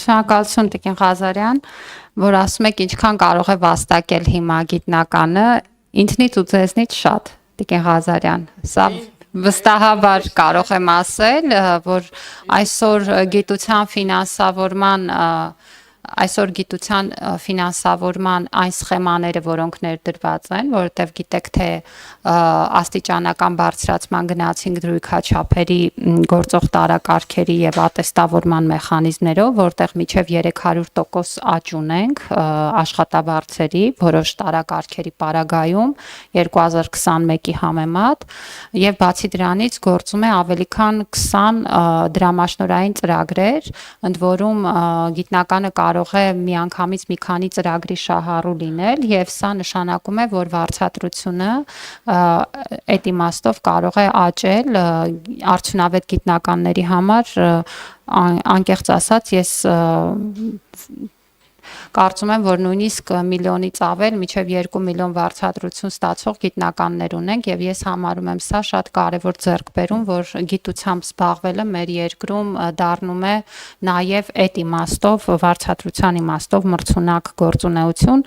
Շնորհակալություն Տիկին Ղազարյան, որ ասում եք ինչքան կարող է վաստակել հիմա գիտնականը, ինձնից ու ձեզնից շատ, Տիկին Ղազարյան, սա վստահաբար կարող եմ ասել, որ այսօր գիտության ֆինանսավորման այն սխեմաները, որոնք ներդրված են, որովհետև գիտեք, թե աստիճանական բարձրացման գնացինք դրույքաչափերի գործող տարակարգերի եւ ատեստավորման մեխանիզմներով, որտեղ միջև 300% աճ ունենք աշխատավարձերի որոշ տարակարգերի պարագայում 2021-ի համեմատ եւ բացի դրանից գործում է ավելի քան 20 դրամաշնորհային ծրագրեր, ընդ որում գիտնականը կարող է միանգամից մի քանի ծրագրի շահառու լինել եւ սա նշանակում է, որ վարձատրությունը այդ իմաստով կարող է աճել արդյունավետ գիտնականների համար, անկեղծ ասած, ես կարծում եմ, որ նույնիսկ միլիոնից ավել մինչև 2 միլիոն վարձատրություն ստացող գիտնականներ ունենք եւ ես համարում եմ սա շատ կարեւոր ձեռքբերում, որ գիտությամբ զբաղվելը մեր երկրում դառնում է նաեւ այդ իմաստով վարձատրության իմաստով մրցունակ գործունեություն,